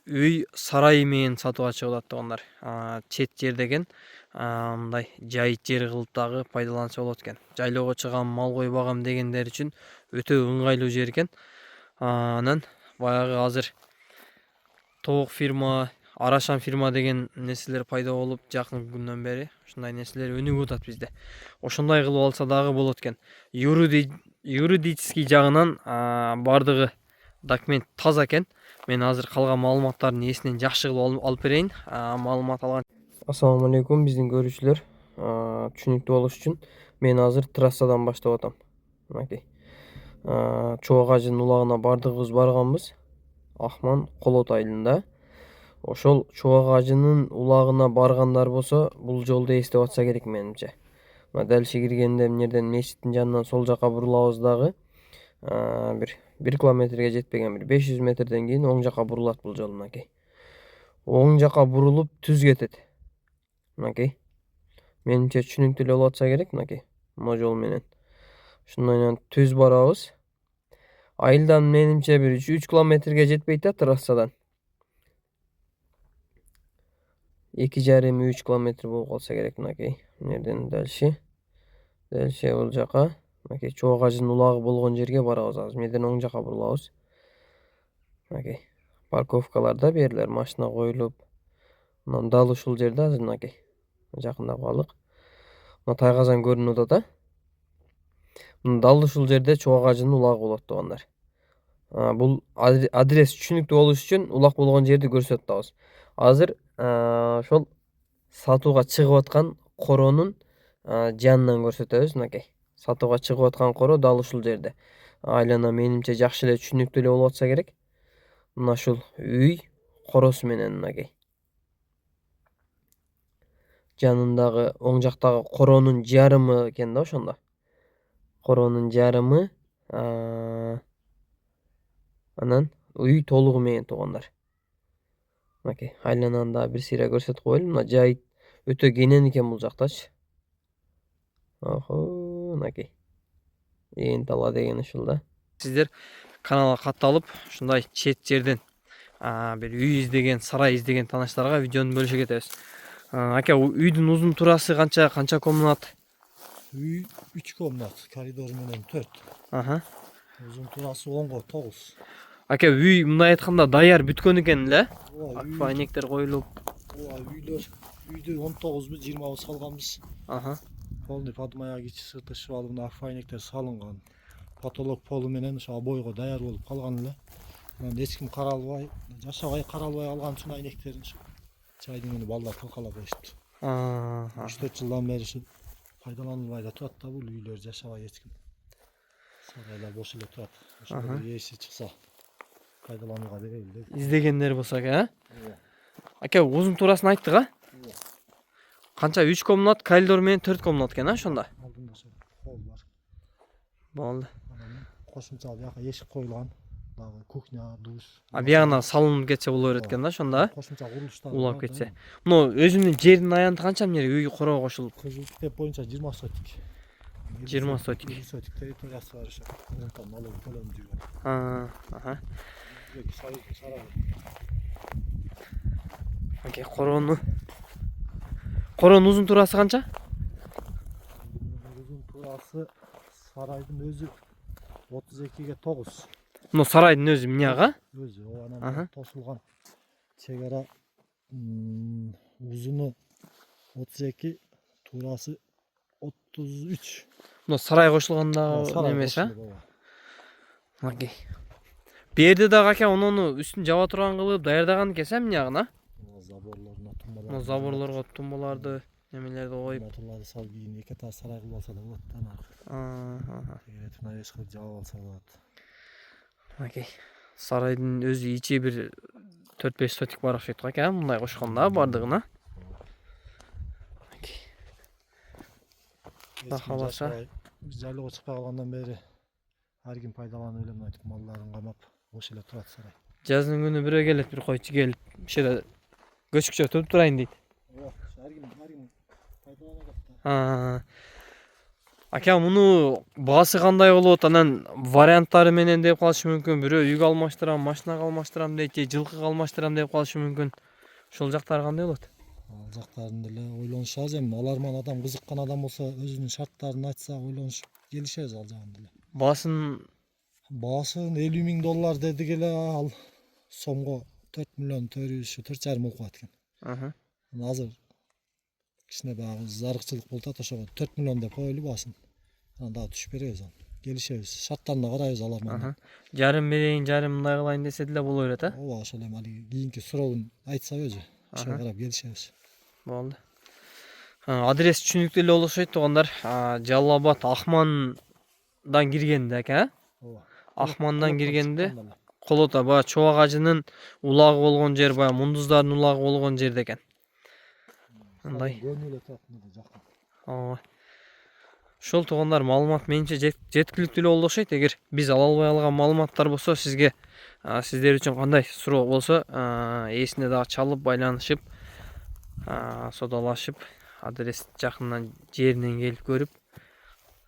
үй сарай менен сатууга чыгылат тугандар. Чет жер деген мындай жайыт жер кылып дагы пайдаланса болот экен. Жайлоого чыгам, мал койбагам дегендер үчүн өтө ыңгайлуу жер экен. Анан баягы азыр тоок фирма, арашан фирма деген нерселер пайда болуп жакын күндөн бери ушундай нерселер өнүгүп атат бизде. Ошондой кылып алса дагы болот экен. Юридический жагынан бардыгы документ таза экен. Мен азыр калган маалыматтардын эсинен жакшы кылып алып берейин. Маалымат алган. Ассаламу алейкум биздин көрүүчүлөр. Түшүнүктүү болуш үчүн мен азыр трассадан баштап атам. Мынакей. Чоок ажынын улагына бардыгыбыз барганбыз. Ахман Колот айылында. Ошол чоок ажынын улагына баргандар болсо, бул жолду эстеп атса керек менимче. Мына дальше киргенде эмнерден мечиттин жанынан сол жака бурулабыз дагы. Бир 1 километрге жетпеген бир 500 метрден кийин оң жака бурулат бул жол мынакей. Оң жака бурулуп түз кетет. Мынакей. Менимче түшүнүктүү эле болуп атса керек мынакей. Мына жол менен. Ушундан түз барабыз. Айылдан менимче бир 3 километрге жетпейт да трассадан. 2,5-3 километр болуп калса керек мынакей. Эмнерден дальше бул жака мынакей чоок ажынын улагы болгон жерге барабыз азыр. Менден оң жака бурулабыз. Мынакей. Парковкаларда берлер машина коюлуп. Мына дал ушул жерде азыр мынакей. Жакында балык. Мына тайгазан көрүнүп атат да. Дал ушул жерде чоок ажынын улагы болот тугандар. Бул адрес түшүнүктүү болуш үчүн улак болгон жерди көрсөтүп атабыз. Азыр ошол сатууга чыгып аткан коронун жанынан көрсөтөбүз мынакей. Сатууга чыгып аткан коро дал ушул жерде. Айлана менимче жакшы эле түшүнүктүү эле болуп атса керек. Мына ушул үй коросу менен мынакей. Жанындагы оң жактагы коронун жарымы экен да ошондо. Коронун жарымы анан үй толугу менен тугандар. Мынакей, айлананы да бир сыйра көрсөтүп коелу. Мына жайыт өтө кенен экен бул жактачы. Мынакей. Ээн тала деген ушул да. Сиздер каналга катталып, ушундай чет жерден бир үй издеген, сарай издеген тааныштарга видеону бөлүшө кетебиз. Ака, үйдүн узун турасы канча комнат? Үй 3 комнат, коридор менен 4. Узун турасы 10го 9. Ака, үй мындай айтканда даяр бүткөн экен эле. Аквайнектер коюлуп. Үйдү 19бу 20бы салганбыз. Полный подмая кичи сырты шыбалына аквайнектер салынган. Потолок полу менен ошо обойго даяр болуп калган эле. Мына эч ким каралбай, жашабай каралбай калган үчүн айнектерин чайдын күнү балдар калкалап коюшту. 3-4 жылдан бери ушу пайдаланылбай да турат да бул үйлөр, жашабай эч ким. Сарайлар бош эле турат. Ошондо ээси чыкса пайдаланууга берели деп. Издегендер болсо ака, Ака, узун турасын айттык, а? Канча 3 комнат, коридор менен 4 комнат экен, ошондо. Алдында ошо холл бар. Болду. Кошумча бияка эшик коюлган. Дагы кухня, душ. Бияна салынып кетсе боло берет экен да ошондо. Кошумча курулуштар. Улап кетсе. Мына өзүнүн жердин аянты канча эмне үй короо кошулуп? Кызылтеп боюнча 20 сотик. 20 сотик. 20 сотик территориясы бар ошо. Ошондон налог төлөнүп жүргөн. Сарай. Окей, коронун узун турасы канча? Узун турасы сарайдын өзү 32ге 9. Мына сарайдын өзү эмне ага? Өзү анан тосулган чек ара узуну 32, турасы 33. Мына сарай кошулганда эмес, а? Окей. Берди дагы ака онуну үстүн жаба турган кылып даярдаган экенсиң эмне агына? Заборлорго тумбаларды, немелерди коюп. Тумбаларды салып кийин эки этаж сарай кылып алса да болот да. Тегерет навес кылып жаап алса болот. Окей. Сарайдын өзү ичи бир 4-5 сотик бар окшойт го ака, мындай кошконда бардыгына. Окей. Каласа жайлоого чыкпай калгандан бери ар ким пайдаланып эле мынтип малдарын камап бош эле турат сарай. Жаздын күнү бирөө келет, бир койчу келип, ошо көчкүчө туруп турайын дейт. Ар ким пайдаланат да. Ака, муну баасы кандай болот? Анан варианттары менен деп калышы мүмкүн. Бирөө үйгө алмаштырам, машинага алмаштырам дейт, же жылкыга алмаштырам деп калышы мүмкүн. Ошол жактары кандай болот? Ал жактарын деле ойлонушабыз, эми аларман адам кызыккан адам болсо өзүнүн шарттарын айтса ойлонушуп келишебиз ал жагын деле. Баасын Баасын $50.000 дедик эле, ал сомго 4 миллион 4,5 болуп калат экен. Азыр кичине баягы зарыкчылык болуп атат, ошого 4 миллион деп коелу баасын. Анан дагы түшүп беребиз, келишебиз. Шарттарына карайбыз аларман. жарым берейин, жарым мындай кылайын десе деле боло берет, Ооба, ошол эми алиги кийинки сурообун айтса өзү, ошого карап келишебиз. Болду. Адрес түшүнүктүү эле болушу окшойт туугандар. Жалал Абад Ахмандан киргенде ака. Ооба. Ахмандан киргенде Колото баягы Чобак ажынын улагы болгон жер, баягы мундуздардын улагы болгон жерде экен. Мындай. Көнү эле турат мында жакын. Ооба. Ошол туугандар маалымат менимче жеткиликтүү эле болду окшойт. Эгер биз ала албай калган маалыматтар болсо, сизге сиздер үчүн кандай суроо болсо, ээсине дагы чалып байланышып, содалашып, адрес жакындан жеринен келип көрүп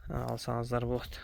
алсаңыздар болот.